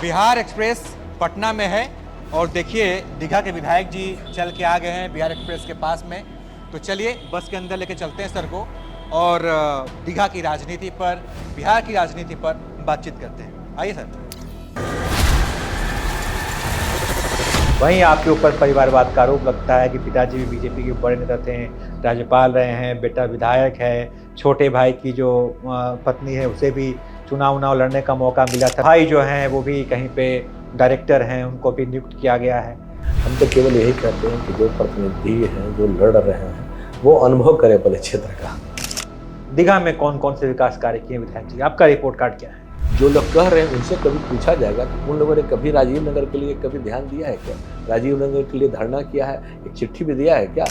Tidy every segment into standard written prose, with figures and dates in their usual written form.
Bihar express Patna में है और देखिए दीघा के विधायक जी चल के आ गए हैं बिहार एक्सप्रेस के पास में। तो चलिए बस के अंदर लेके चलते हैं सर को और दीघा की राजनीति पर, बिहार की राजनीति पर बातचीत करते हैं। आइए सर। वहीं आपके ऊपर परिवारवाद का आरोप लगता है कि पिताजी भी बीजेपी के बड़े नेता थे, राज्यपाल रहे हैं, बेटा विधायक है, छोटे भाई की जो पत्नी है उसे भी चुनाव लड़ने का मौका मिला था, भाई जो हैं वो भी कहीं पे डायरेक्टर हैं, उनको भी नियुक्त किया गया है। हम तो केवल यही कहते हैं कि जो प्रतिनिधि हैं, जो लड़ रहे हैं, वो अनुभव करे पहले क्षेत्र का। दीघा में कौन कौन से विकास कार्य किए विधायक जी, आपका रिपोर्ट कार्ड क्या है? जो लोग कह रहे हैं उनसे कभी पूछा जाएगा कि उन लोगों ने कभी राजीव नगर के लिए कभी ध्यान दिया है क्या? राजीव नगर के लिए धरना किया है, एक चिट्ठी भी दिया है क्या?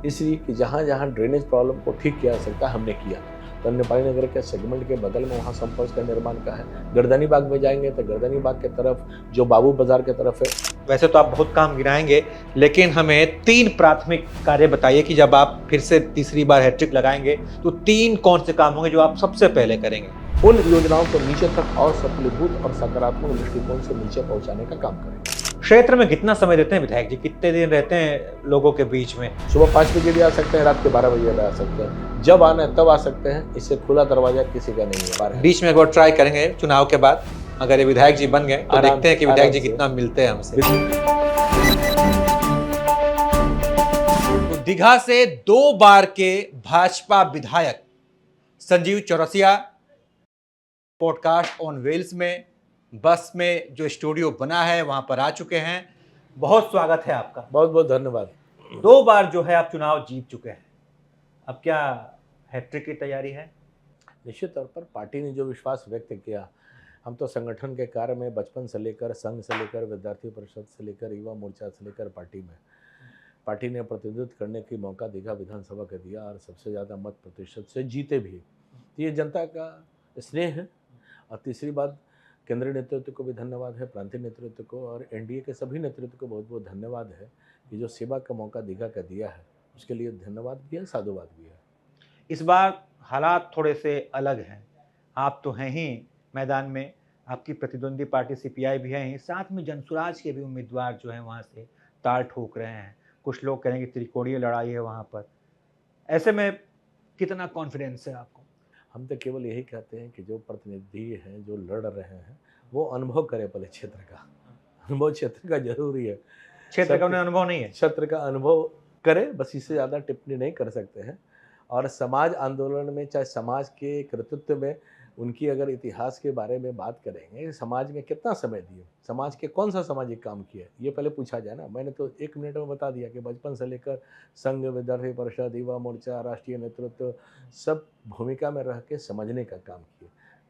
इसलिए कि जहाँ जहाँ ड्रेनेज प्रॉब्लम को ठीक किया जा सकता है हमने किया। तो नेपाली नगर के सेगमेंट के बगल में वहाँ संपर्क का निर्माण का है। गर्दनी बाग में जाएंगे तो गर्दनी बाग के तरफ जो बाबू बाजार के तरफ है। वैसे तो आप बहुत काम गिनाएंगे, लेकिन हमें 3 प्राथमिक कार्य बताइए कि जब आप फिर से तीसरी बार हैट्रिक लगाएंगे तो 3 कौन से काम होंगे जो आप सबसे पहले करेंगे? उन योजनाओं को नीचे तक और सफलीभूत और सकारात्मक दृष्टिकोण से नीचे पहुंचाने का काम करेंगे। क्षेत्र में कितना समय देते हैं विधायक जी, कितने दिन रहते हैं लोगों के बीच में? सुबह 5 बजे भी आ सकते हैं, रात के 12 बजे भी आ सकते हैं, जब आना है तब आ सकते हैं। इससे खुला दरवाजा किसी का नहीं है। बीच में एक बार ट्राई करेंगे चुनाव के बाद, अगर ये विधायक जी बन गए तो देखते हैं कि विधायक जी कितना मिलते हैं हमसे। तो दीघा से 2 बार के भाजपा विधायक Sanjeev Chaurasia podcast on wheels में बस में जो स्टूडियो बना है वहां पर आ चुके हैं। बहुत स्वागत है आपका। बहुत बहुत धन्यवाद। 2 बार जो है आप चुनाव जीत चुके हैं, अब क्या हैट्रिक की तैयारी है? निश्चित तौर पर पार्टी ने जो विश्वास व्यक्त किया, हम तो संगठन के कार्य में बचपन से लेकर, संघ से लेकर, विद्यार्थी परिषद से लेकर, युवा मोर्चा से लेकर पार्टी ने प्रतिनिधित्व करने की मौका दीघा विधानसभा का दिया और सबसे ज़्यादा मत प्रतिशत से जीते भी। तो ये जनता का स्नेह है। और तीसरी बात, केंद्रीय नेतृत्व को भी धन्यवाद है, प्रांतीय नेतृत्व को और एनडीए के सभी नेतृत्व को बहुत बहुत धन्यवाद है कि जो सेवा का मौका दीघा का दिया है, उसके लिए धन्यवाद भी है, साधुवाद भी है। इस बार हालात थोड़े से अलग हैं, आप तो हैं ही मैदान में, आपकी प्रतिद्वंदी पार्टी सीपीआई भी है ही, साथ में जनसुराज के भी उम्मीदवार जो हैं वहाँ से ताल ठोक रहे हैं। कुछ लोग कह रहे हैं कि त्रिकोणीय लड़ाई है वहाँ पर। ऐसे में कितना कॉन्फिडेंस है आपको? हम तो केवल यही कहते हैं कि जो प्रतिनिधि हैं, जो लड़ रहे हैं, वो अनुभव करे पहले क्षेत्र का। अनुभव क्षेत्र का जरूरी है। क्षेत्र का उन्हें अनुभव नहीं है, क्षेत्र का अनुभव करे, बस इससे ज़्यादा टिप्पणी नहीं कर सकते हैं। और समाज आंदोलन में, चाहे समाज के कर्तृत्व में उनकी अगर इतिहास के बारे में बात करेंगे, समाज में कितना समय दिए, समाज के कौन सा सामाजिक काम किया, ये पहले पूछा जाए ना। मैंने तो 1 मिनट में बता दिया कि बचपन से लेकर संघ, विद्यार्थी परिषद, युवा मोर्चा, राष्ट्रीय नेतृत्व, सब भूमिका में रह के समझने का काम किए,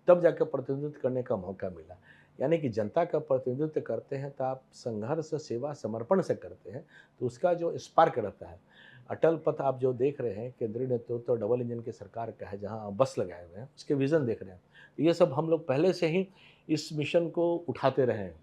तब जाकर प्रतिनिधित्व करने का मौका मिला। यानी कि जनता का प्रतिनिधित्व करते हैं तो आप संघर्ष, सेवा, समर्पण से करते हैं, तो उसका जो स्पार्क रहता है। अटल पथ आप जो देख रहे हैं, केंद्रीय नेतृत्व डबल इंजन की सरकार का है, जहां बस लगाए हुए हैं, उसके विज़न देख रहे हैं। तो ये सब हम लोग पहले से ही इस मिशन को उठाते रहे हैं।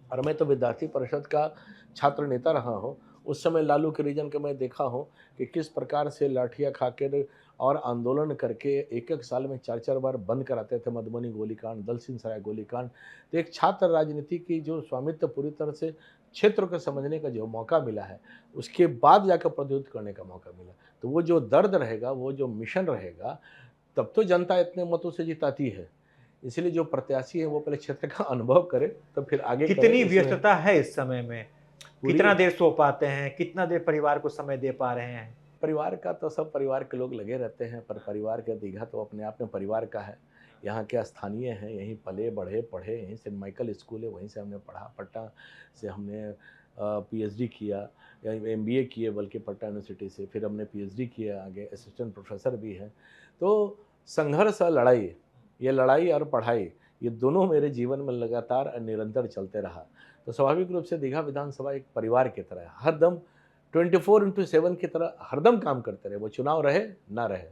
और मैं तो विद्यार्थी परिषद का छात्र नेता रहा हूँ। उस समय लालू के रीजन के मैं देखा हूँ कि किस प्रकार से लाठियाँ खा कर और आंदोलन करके एक साल में 4 बार बंद कराते थे। मधुबनी गोलीकांड, दलसिंह सराय गोलीकांड। तो एक छात्र राजनीति की जो स्वामित्व पूरी तरह से क्षेत्र को समझने का जो मौका मिला है, उसके बाद जाकर प्रतिनिधित्व करने का मौका मिला। तो वो जो दर्द रहेगा, वो जो मिशन रहेगा, तब तो जनता इतने मतों से जिताती है। इसलिए जो प्रत्याशी है वो पहले क्षेत्र का अनुभव करे, तो फिर आगे कितनी व्यस्तता है इस समय में? कितना देर सो पाते हैं, कितना देर परिवार को समय दे पा रहे हैं? परिवार का तो सब परिवार के लोग लगे रहते हैं, पर परिवार का दीघा तो अपने आप में परिवार का है। यहाँ के स्थानीय हैं, यहीं पले बढ़े पढ़े, यहीं सेंट माइकल स्कूल है, वहीं से हमने पढ़ा। पटना से हमने पीएचडी किया, या एमबीए किए बल्कि पटना यूनिवर्सिटी से, फिर हमने पीएचडी किया, आगे असिस्टेंट प्रोफेसर भी हैं। तो संघर्ष और लड़ाई, ये लड़ाई और पढ़ाई, ये दोनों मेरे जीवन में लगातार और निरंतर चलते रहा। तो स्वाभाविक रूप से दीघा विधानसभा एक परिवार की तरह है, हरदम 24/7 की तरह हरदम काम करते रहे, वो चुनाव रहे ना रहे।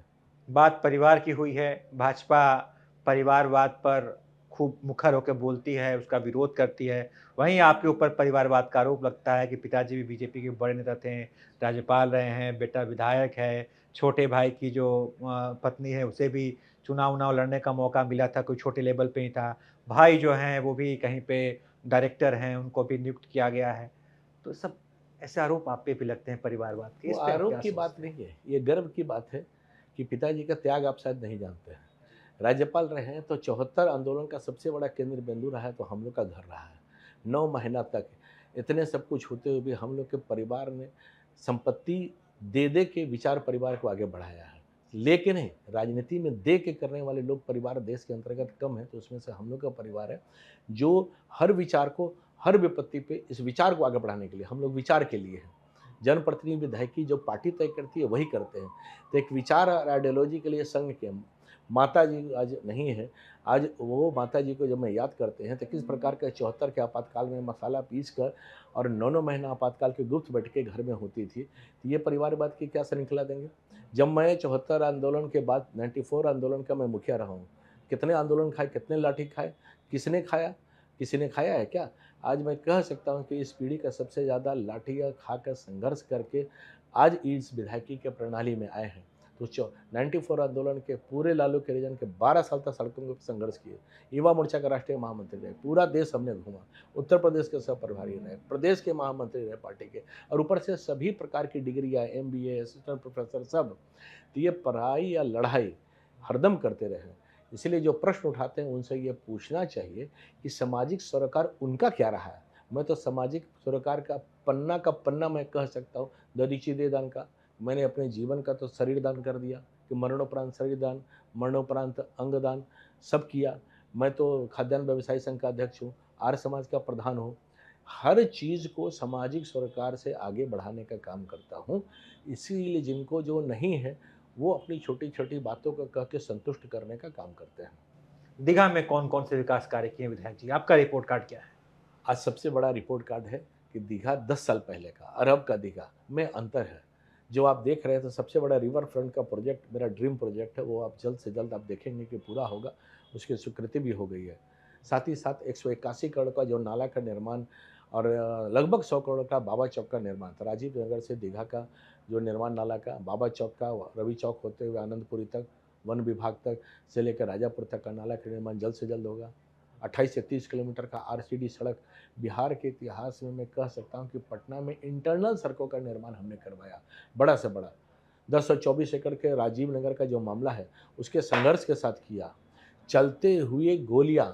बात परिवार की हुई है, भाजपा परिवारवाद पर खूब मुखर होकर बोलती है, उसका विरोध करती है। वहीं आपके ऊपर परिवारवाद का आरोप लगता है कि पिताजी भी बीजेपी के बड़े नेता थे, राज्यपाल रहे हैं, बेटा विधायक है, छोटे भाई की जो पत्नी है उसे भी चुनाव लड़ने का मौका मिला था, कोई छोटे लेवल पे ही था। भाई जो हैं वो भी कहीं पे डायरेक्टर हैं उनको भी नियुक्त किया गया है। तो सब ऐसे आरोप आप पे भी लगते हैं परिवारवाद के, वो इस पे आप आरोप क्या की बात सोचते हैं? नहीं है, ये गर्व की बात है कि पिताजी का त्याग आप शायद नहीं जानते हैं। राज्यपाल रहे हैं तो 74 आंदोलन का सबसे बड़ा केंद्र बिंदु रहा है तो हम लोग का घर रहा है। 9 महीना तक इतने सब कुछ होते हुए भी हम लोग के परिवार ने संपत्ति दे के विचार परिवार को आगे बढ़ाया है। लेकिन नहीं, राजनीति में दे के करने वाले लोग परिवार देश के अंतर्गत कम है, तो उसमें से हम लोग का परिवार है जो हर विचार को, हर विपत्ति पे इस विचार को आगे बढ़ाने के लिए हम लोग विचार के लिए हैं। जनप्रतिनिधि विधायकी जो पार्टी तय करती है वही करते हैं। तो एक विचार और आइडियोलॉजी के लिए संघ के माता जी आज नहीं है, आज वो माता जी को जब मैं याद करते हैं तो किस प्रकार के 74 के आपातकाल में मसाला पीस कर और 9-9 महीना आपातकाल की गुप्त बैठकें घर में होती थी, तो ये परिवारवाद की क्या श्रृंखला देंगे? जब मैं 74 आंदोलन के बाद 94 आंदोलन का मैं मुखिया रहा हूँ, कितने आंदोलन खाए, कितने लाठी खाए, किसने खाया? किसी ने खाया है क्या? आज मैं कह सकता हूँ कि इस पीढ़ी का सबसे ज़्यादा लाठियाँ खाकर संघर्ष करके आज इस विधायकी के प्रणाली में आए हैं। तो 94 आंदोलन के पूरे लालू के रीजन के 12 साल तक सड़कों पर संघर्ष किए। युवा मोर्चा का राष्ट्रीय महामंत्री रहे, पूरा देश हमने घूमा, उत्तर प्रदेश के सब प्रभारी रहे, प्रदेश के महामंत्री रहे पार्टी के, और ऊपर से सभी प्रकार की डिग्रियाँ, MBA, असिस्टेंट प्रोफेसर सब। तो ये पढ़ाई या लड़ाई हरदम करते रहे। इसलिए जो प्रश्न उठाते हैं उनसे ये पूछना चाहिए कि सामाजिक सरोकार उनका क्या रहा है। मैं तो सामाजिक सरोकार का पन्ना मैं कह सकता हूँ दरीची दे दान का। मैंने अपने जीवन का तो शरीर दान कर दिया कि मरणोपरांत शरीर दान, मरणोपरांत अंग दान सब किया। मैं तो खाद्यान्न व्यवसायी संघ का अध्यक्ष हूँ, आर्य समाज का प्रधान हूँ। हर चीज़ को सामाजिक सरोकार से आगे बढ़ाने का काम करता हूँ। इसीलिए जिनको जो नहीं है वो अपनी छोटी-छोटी बातों को कह के संतुष्ट करने का काम करते हैं। दीघा में कौन-कौन से विकास कार्य किए विधायक जी? आपका रिपोर्ट कार्ड क्या है? आज सबसे बड़ा रिपोर्ट कार्ड है कि दीघा 10 साल पहले का और अब का दीघा में अंतर है। जो आप देख रहे हैं तो सबसे बड़ा रिवर फ्रंट का प्रोजेक्ट मेरा ड्रीम प्रोजेक्ट है, वो आप जल्द से जल्द आप देखेंगे कि पूरा होगा, उसकी स्वीकृति भी हो गई है। साथ ही साथ 181 करोड़ का जो नाला का निर्माण और लगभग 100 करोड़ का बाबा चौक का निर्माण था। राजीव नगर से दीघा का जो निर्माण नाला का, बाबा चौक का रवि चौक होते हुए आनंदपुरी तक, वन विभाग तक से लेकर राजापुर तक का नाला का निर्माण जल्द से जल्द होगा। 28 से 30 किलोमीटर का RCD सड़क, बिहार के इतिहास में मैं कह सकता हूँ कि पटना में इंटरनल सड़कों का निर्माण हमने करवाया, बड़ा से बड़ा। 1024 एकड़ के राजीव नगर का जो मामला है उसके संघर्ष के साथ किया। चलते हुए गोलियां,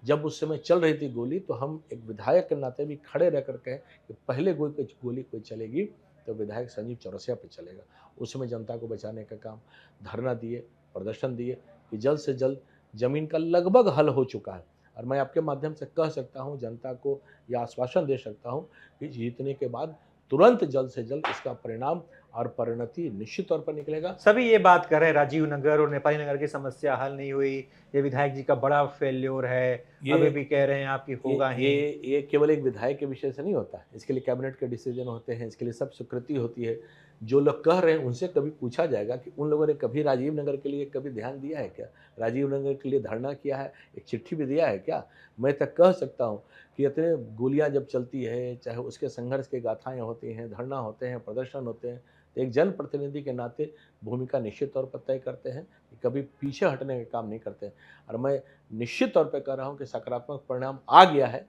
जब उस समय चल रही थी गोली, तो हम एक विधायक के नाते भी खड़े रह कर कहे कि पहले गोली कोई चलेगी तो विधायक संजीव चौरसिया पे चलेगा। उसमें जनता को बचाने का काम, धरना दिए, प्रदर्शन दिए कि जल्द से जल्द जमीन का लगभग हल हो चुका है। और मैं आपके माध्यम से कह सकता हूं, जनता को यह आश्वासन दे सकता हूं कि जीतने के बाद तुरंत जल्द से जल्द इसका परिणाम और परिणति निश्चित तौर पर निकलेगा। सभी ये बात कर रहे हैं राजीव नगर और नेपाली नगर की समस्या हल नहीं हुई, ये विधायक जी का बड़ा फेल्योर है, अभी भी कह रहे हैं आप कि होगा ही। ये केवल एक विधायक के विषय से नहीं होता, इसके लिए कैबिनेट के डिसीजन होते हैं, इसके लिए सब स्वीकृति होती है। जो लोग कह रहे हैं उनसे कभी पूछा जाएगा कि उन लोगों ने कभी राजीव नगर के लिए कभी ध्यान दिया है क्या? राजीव नगर के लिए धरना किया है, एक चिट्ठी भी दिया है क्या? मैं तक कह सकता हूँ कि इतने गोलियां जब चलती है, चाहे उसके संघर्ष की गाथाएं होती हैं, धरना होते हैं, प्रदर्शन होते हैं, तो एक जनप्रतिनिधि के नाते भूमिका निश्चित तौर पर तय करते हैं कि कभी पीछे हटने का काम नहीं करते हैं। और मैं निश्चित तौर पे कह रहा हूँ कि सकारात्मक परिणाम आ गया है,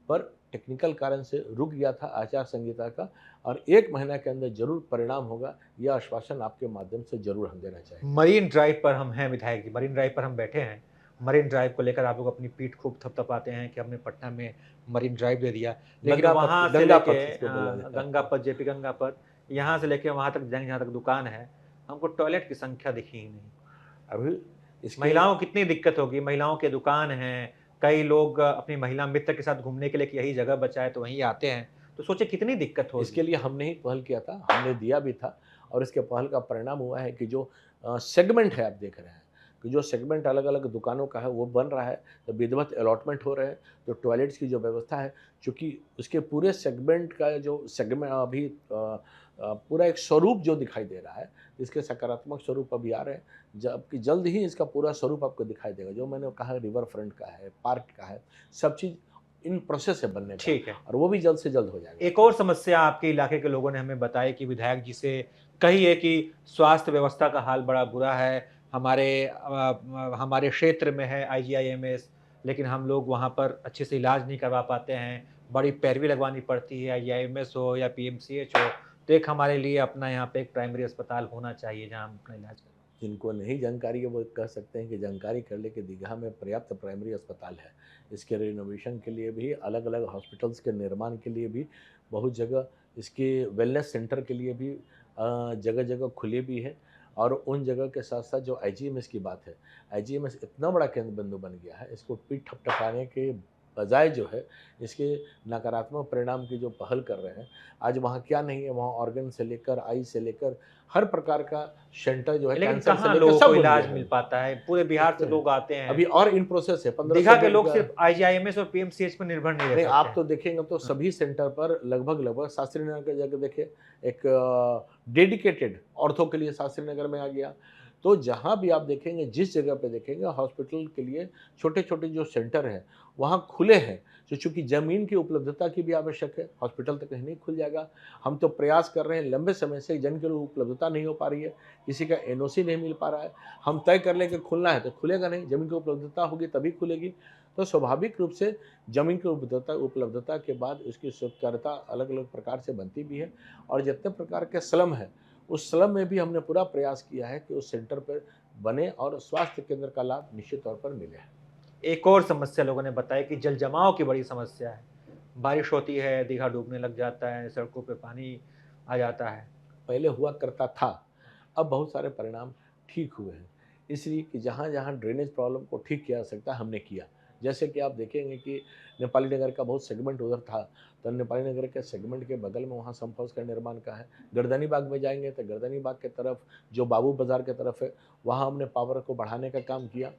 पर टेक्निकल कारण से रुक गया था आचार संहिता का, और 1 महीना के अंदर जरूर परिणाम होगा। यह आश्वासन आपके माध्यम से जरूर हम देना चाहेंगे। मरीन ड्राइव पर हम हैं विधायक जी, मरीन ड्राइव पर हम बैठे हैं। मरीन ड्राइव को लेकर आप लोग अपनी पीठ खूब थपथपाते हैं कि हमने पटना में मरीन ड्राइव दे दिया, लेकिन वहाँ से गंगा पथ लेके इसको बोला जाता है। गंगा पथ, JP गंगा पथ, यहाँ से लेके वहाँ तक जाएंगे जहाँ तक दुकान है, हमको टॉयलेट की संख्या दिखी ही नहीं। अभी इसके महिलाओं को कितनी दिक्कत होगी, महिलाओं के दुकान हैं, कई लोग अपनी महिला मित्र के साथ घूमने के लिए कि यही जगह बचा है तो वहीं आते हैं, तो सोचे कितनी दिक्कत होगी। इसके लिए हमने ही पहल किया था, हमने दिया भी था, और इसके पहल का परिणाम हुआ है कि जो सेगमेंट है, आप देख रहे हैं कि जो सेगमेंट अलग अलग दुकानों का है वो बन रहा है, तो विधिवत अलॉटमेंट हो रहे हैं, तो टॉयलेट्स की जो व्यवस्था है, चूँकि उसके पूरे सेगमेंट का जो सेगमेंट अभी पूरा एक स्वरूप जो दिखाई दे रहा है, इसके सकारात्मक स्वरूप अभी आ रहे हैं, जबकि जल्द ही इसका पूरा स्वरूप आपको दिखाई देगा। जो मैंने कहा रिवर फ्रंट का है, पार्क का है, सब चीज़ इन प्रोसेस है बनने का, ठीक है। और वो भी जल्द से जल्द हो जाएगा। एक और समस्या आपके इलाके के लोगों ने हमें बताई कि विधायक जी से कही है कि स्वास्थ्य व्यवस्था का हाल बड़ा बुरा है, हमारे क्षेत्र में है IGIMS, लेकिन हम लोग वहाँ पर अच्छे से इलाज नहीं करवा पाते हैं, बड़ी पैरवी लगवानी पड़ती है, या एमएस हो या पीएमसीएच हो। तो एक हमारे लिए अपना यहाँ पे एक प्राइमरी अस्पताल होना चाहिए जहाँ हम अपना इलाज करवाएँ। जिनको नहीं जानकारी है वो कह सकते हैं कि जानकारी कर ले कि दीघा में पर्याप्त प्राइमरी अस्पताल है। इसके रिनोवेशन के लिए भी, अलग अलग हॉस्पिटल्स के निर्माण के लिए भी बहुत जगह, इसके वेलनेस सेंटर के लिए भी जगह जगह खुले भी है। और उन जगह के साथ साथ जो आईजीएमएस की बात है, आईजीएमएस इतना बड़ा केंद्र बिंदु बन गया है, इसको पीठ थपथपाने के बजाय जो है इसके नकारात्मक परिणाम की जो पहल कर रहे हैं, आज वहाँ क्या नहीं है, वहाँ ऑर्गन से लेकर, आई से लेकर हर प्रकार का सेंटर जो है, लेकिन कैंसर से कहाँ लेकर लोगों सब को बन गया इलाज है। मिल पाता है? पूरे बिहार से लोग आते अभी हैं। और इन प्रोसेस है, 1500 दीघा के बेड लोग का। सिर्फ आईजीआईएमएस और पीएमसीएच पर निर्भर नहीं रह नहीं, सकते आप हैं। तो देखेंगे तो हाँ। सभी सेंटर पर लगभग शास्त्री नगर के जगह देखिए, एक डेडिकेटेड ऑर्थो के लिए शास्त्री नगर में आ गया। तो जहाँ भी आप देखेंगे, जिस जगह पे देखेंगे हॉस्पिटल के लिए छोटे छोटे जो सेंटर हैं वहाँ खुले हैं। तो चूंकि ज़मीन की उपलब्धता की भी आवश्यक है, हॉस्पिटल तो कहीं नहीं खुल जाएगा। हम तो प्रयास कर रहे हैं लंबे समय से, जन के लिए उपलब्धता नहीं हो पा रही है, किसी का एनओसी नहीं मिल पा रहा है। हम तय कर लें कि खुलना है तो खुलेगा नहीं, ज़मीन की उपलब्धता होगी तभी खुलेगी। तो स्वाभाविक रूप से ज़मीन की उपलब्धता के बाद उसकी स्वीकार्यता अलग अलग प्रकार से बनती भी है। और जितने प्रकार के स्लम है, उस स्लम में भी हमने पूरा प्रयास किया है कि उस सेंटर पर बने और स्वास्थ्य केंद्र का लाभ निश्चित तौर पर मिले। एक और समस्या लोगों ने बताया कि जल जमाव की बड़ी समस्या है। बारिश होती है, दीघा डूबने लग जाता है, सड़कों पे पानी आ जाता है। पहले हुआ करता था, अब बहुत सारे परिणाम ठीक हुए हैं। इसलिए कि जहाँ जहाँ ड्रेनेज प्रॉब्लम को ठीक किया जा सकता है, हमने किया। जैसे कि आप देखेंगे कि नेपाली नगर का बहुत सेगमेंट उधर था, तो नेपाली नगर के सेगमेंट के बगल में वहाँ सम्प हाउस का निर्माण का है। गर्दनी बाग में जाएंगे तो गर्दनी बाग के तरफ, जो बाबू बाजार के तरफ है, वहाँ हमने पावर को बढ़ाने का काम किया।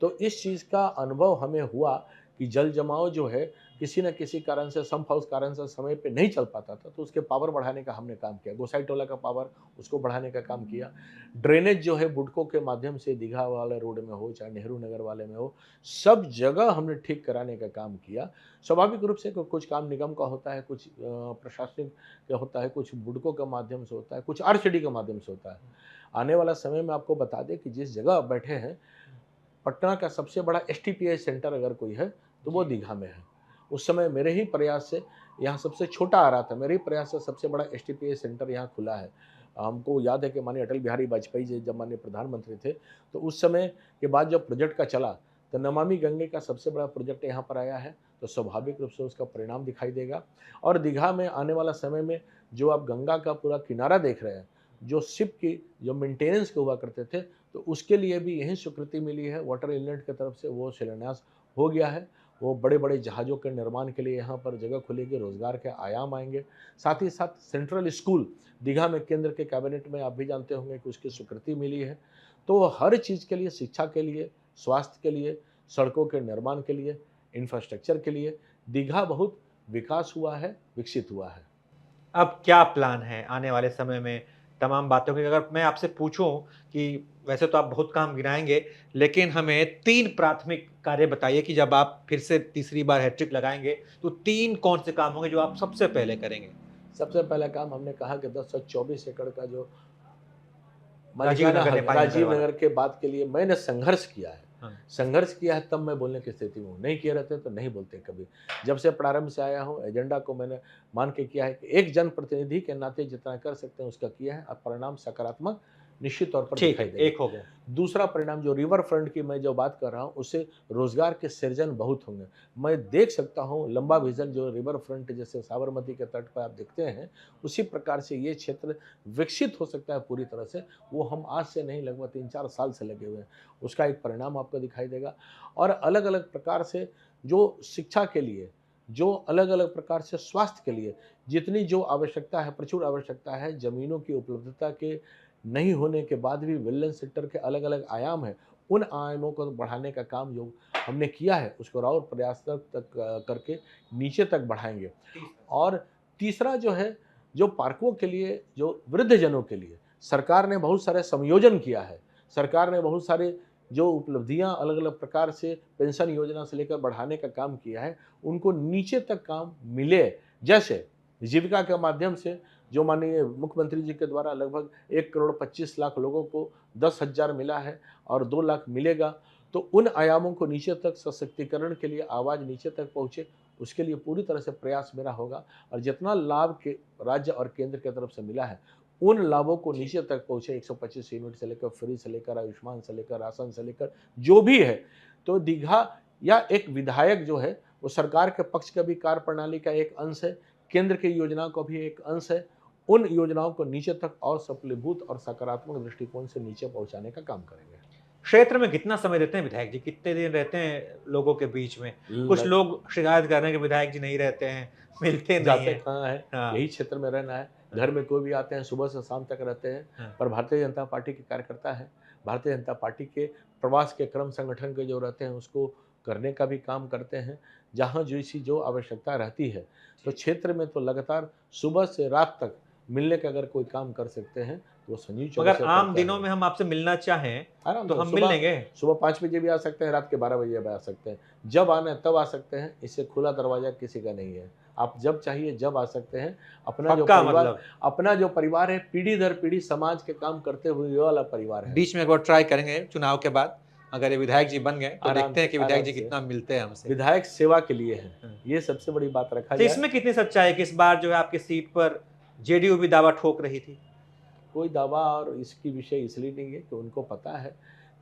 तो इस चीज़ का अनुभव हमें हुआ कि जल जमाव जो है, किसी न किसी कारण से, सम्प हाउस कारण से समय पे नहीं चल पाता था, तो उसके पावर बढ़ाने का हमने काम किया। गोसाई टोला का पावर, उसको बढ़ाने का काम किया। ड्रेनेज जो है बुडको के माध्यम से दीघा वाले रोड में हो, चाहे नेहरू नगर वाले में हो, सब जगह हमने ठीक कराने का काम किया। स्वाभाविक रूप से कुछ काम निगम का होता है, कुछ प्रशासनिक का होता है, कुछ बुडको के माध्यम से होता है, कुछ आरसीडी के माध्यम से होता है। आने वाला समय में आपको बता दें कि जिस जगह आप बैठे हैं, पटना का सबसे बड़ा एसटीपीआई सेंटर अगर कोई है तो वो दीघा में है। उस समय मेरे ही प्रयास से, यहाँ सबसे छोटा आ रहा था, मेरे ही प्रयास से सबसे बड़ा एसटीपीआई सेंटर यहाँ खुला है। हमको याद है कि माननीय अटल बिहारी वाजपेयी जी जब माननीय प्रधानमंत्री थे, तो उस समय के बाद जब प्रोजेक्ट का चला, तो नमामि गंगे का सबसे बड़ा प्रोजेक्ट यहाँ पर आया है। तो स्वाभाविक रूप से उसका परिणाम दिखाई देगा। और दीघा में आने वाला समय में जो आप गंगा का पूरा किनारा देख रहे हैं, जो शिप की जो मेंटेनेंस के हुआ करते थे, तो उसके लिए भी यही स्वीकृति मिली है वाटर इनलेट की तरफ से, वो शिलान्यास हो गया है। वो बड़े बड़े जहाज़ों के निर्माण के लिए यहाँ पर जगह खुलेगी, रोजगार के आयाम आएंगे। साथ ही साथ सेंट्रल स्कूल दीघा में केंद्र के कैबिनेट में आप भी जानते होंगे कि उसकी स्वीकृति मिली है। तो हर चीज़ के लिए, शिक्षा के लिए, स्वास्थ्य के लिए, सड़कों के निर्माण के लिए, इंफ्रास्ट्रक्चर के लिए दीघा बहुत विकास हुआ है, विकसित हुआ है। अब क्या प्लान है आने वाले समय में तमाम बातों के? अगर मैं आपसे पूछूं कि वैसे तो आप बहुत काम गिनाएंगे, लेकिन हमें 3 प्राथमिक कार्य बताइए कि जब आप फिर से तीसरी बार हैट्रिक लगाएंगे, तो 3 कौन से काम होंगे जो आप सबसे पहले करेंगे? सबसे पहला काम हमने कहा कि 1024 एकड़ का जो राजीव मालिकाना नगर, हक नेपाली नगर राजीव वाला। नगर के बात के लिए मैंने संघर्ष किया है। हाँ। संघर्ष किया है तब मैं बोलने की स्थिति में हूँ, नहीं किए रहते तो नहीं बोलते कभी। जब से प्रारंभ से आया हूँ, एजेंडा को मैंने मान के किया है कि एक जनप्रतिनिधि के नाते जितना कर सकते हैं उसका किया है, और परिणाम सकारात्मक निश्चित तौर पर ठीक दिखाई है, देगा। एक हो गया। दूसरा परिणाम जो रिवर फ्रंट की मैं जो बात कर रहा हूँ, उससे रोजगार के सृजन बहुत होंगे। मैं देख सकता हूँ लंबा विजन जो रिवर फ्रंट जैसे साबरमती के तट पर आप देखते हैं, उसी प्रकार से ये क्षेत्र विकसित हो सकता है पूरी तरह से। वो हम आज से नहीं, लगभग 3-4 साल से लगे हुए हैं। उसका एक परिणाम आपको दिखाई देगा। और अलग अलग प्रकार से जो शिक्षा के लिए, जो अलग अलग प्रकार से स्वास्थ्य के लिए जितनी जो आवश्यकता है, प्रचुर आवश्यकता है, ज़मीनों की उपलब्धता के नहीं होने के बाद भी वेलनेस सेक्टर के अलग अलग आयाम हैं, उन आयामों को बढ़ाने का काम जो हमने किया है उसको और प्रयास तक करके नीचे तक बढ़ाएंगे। और तीसरा जो है, जो पार्कों के लिए, जो वृद्धजनों के लिए सरकार ने बहुत सारे समायोजन किया है। सरकार ने बहुत सारे जो उपलब्धियां अलग अलग प्रकार से पेंशन योजना से लेकर बढ़ाने का काम किया है, उनको नीचे तक काम मिले। जैसे जीविका के माध्यम से जो माननीय मुख्यमंत्री जी के द्वारा लगभग 1 करोड़ 25 लाख लोगों को 10,000 मिला है और 2 लाख मिलेगा। तो उन आयामों को नीचे तक सशक्तिकरण के लिए आवाज़ नीचे तक पहुँचे, उसके लिए पूरी तरह से प्रयास मेरा होगा। और जितना लाभ के राज्य और केंद्र की तरफ से मिला है, उन लाभों को नीचे तक पहुँचे, 125 यूनिट से लेकर, फ्री से लेकर, आयुष्मान से लेकर, राशन से लेकर, जो भी है। तो दीघा या एक विधायक जो है वो सरकार के पक्ष का भी कार्य प्रणाली का एक अंश है, केंद्र की योजनाओं का भी एक अंश है। उन योजनाओं को नीचे तक और सफलीभूत और सकारात्मक दृष्टिकोण से नीचे पहुंचाने का काम करेंगे। क्षेत्र में कितना समय देते हैं विधायक जी? कितने दिन रहते हैं लोगों के बीच में? कुछ लोग शिकायत कर रहे हैं कि विधायक जी नहीं रहते हैं, मिलते नहीं जाते हैं। कहाँ है, हाँ। यही क्षेत्र में रहना है। घर में कोई भी आते हैं, सुबह से शाम तक रहते हैं। हाँ। पर भारतीय जनता पार्टी के कार्यकर्ता है, भारतीय जनता पार्टी के प्रवास के क्रम संगठन के जो रहते हैं उसको करने का भी काम करते हैं। जहाँ जैसी जो आवश्यकता रहती है, तो क्षेत्र में तो लगातार सुबह से रात तक मिलने का अगर कोई काम कर सकते हैं तो वो संजीव मगर चौरसिया आम करता दिनों है। में हम आपसे मिलना चाहें आराम तो से हम मिल लेंगे। सुबह 5 बजे भी आ सकते हैं, रात के 12 बजे भी आ सकते हैं। जब आना है तब आ सकते हैं, इससे खुला दरवाजा किसी का नहीं है। आप जब चाहिए जब आ सकते हैं। पक्का अपना जो परिवार है, पीढ़ी दर पीढ़ी समाज के काम करते हुए ये वाला परिवार है। बीच में एक बार ट्राई करेंगे चुनाव के बाद, अगर ये विधायक जी बन गए तो आराम देखते हैं कि से, विधायक आराम जी से। कितना मिलते हैं हमसे। विधायक सेवा के लिए है, हाँ। ये सबसे बड़ी बात रखा तो जाए। इसमें कितनी सच्चाई है कि इस बार जो है आपकी सीट पर जेडीयू भी दावा ठोक रही थी? कोई दावा और इसकी विषय इसलिए नहीं है कि उनको पता है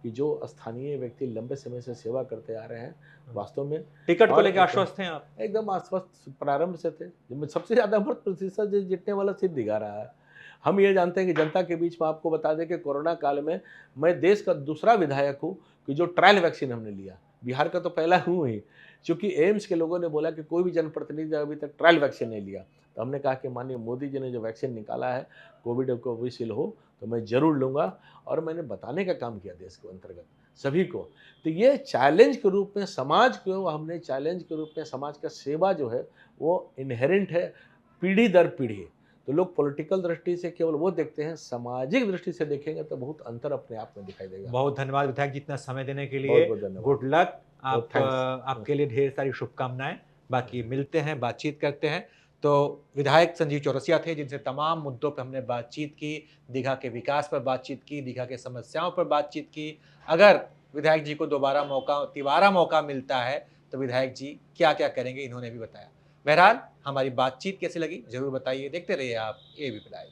कि जो स्थानीय व्यक्ति लंबे समय से सेवा करते आ रहे हैं, वास्तव में टिकट को और लेकर आश्वस्त हैं आप? एकदम आश्वस्त प्रारंभ से थे। जिनमें सबसे ज़्यादा मत प्रतिशत जो जीतने वाला सीट दिखा रहा है। हम ये जानते हैं कि जनता के बीच में आपको बता दें कि कोरोना काल में मैं देश का दूसरा विधायक हूँ कि जो ट्रायल वैक्सीन हमने लिया। बिहार का तो पहला हूँ ही, क्योंकि एम्स के लोगों ने बोला कि कोई भी जनप्रतिनिधि अभी तक ट्रायल वैक्सीन नहीं लिया। तो हमने कहा कि माननीय मोदी जी ने जो वैक्सीन निकाला है, कोविड और कोविशील्ड हो, तो मैं ज़रूर लूँगा। और मैंने बताने का काम किया देश के अंतर्गत सभी को। तो ये चैलेंज के रूप में समाज को हमने चैलेंज के रूप में समाज का सेवा जो है वो इनहेरेंट है पीढ़ी दर पीढ़ी। तो लोग पॉलिटिकल दृष्टि से केवल वो देखते हैं, सामाजिक दृष्टि से देखेंगे तो बहुत अंतर अपने आप में दिखाई देगा। बहुत धन्यवाद विधायक जी इतना समय देने के लिए। बहुत बहुत धन्यवाद। Good luck. आप थैंक्स। आपके लिए ढेर सारी शुभकामनाएं। बाकी मिलते हैं, बातचीत करते हैं। तो विधायक संजीव चौरसिया थे जिनसे तमाम मुद्दों पर हमने बातचीत की, दीघा के विकास पर बातचीत की, दीघा के समस्याओं पर बातचीत की। अगर विधायक जी को तिबारा मौका मिलता है तो विधायक जी क्या क्या करेंगे, इन्होंने भी बताया। बहरहाल हमारी बातचीत कैसी लगी जरूर बताइए। देखते रहिए आप एबीपी लाइव।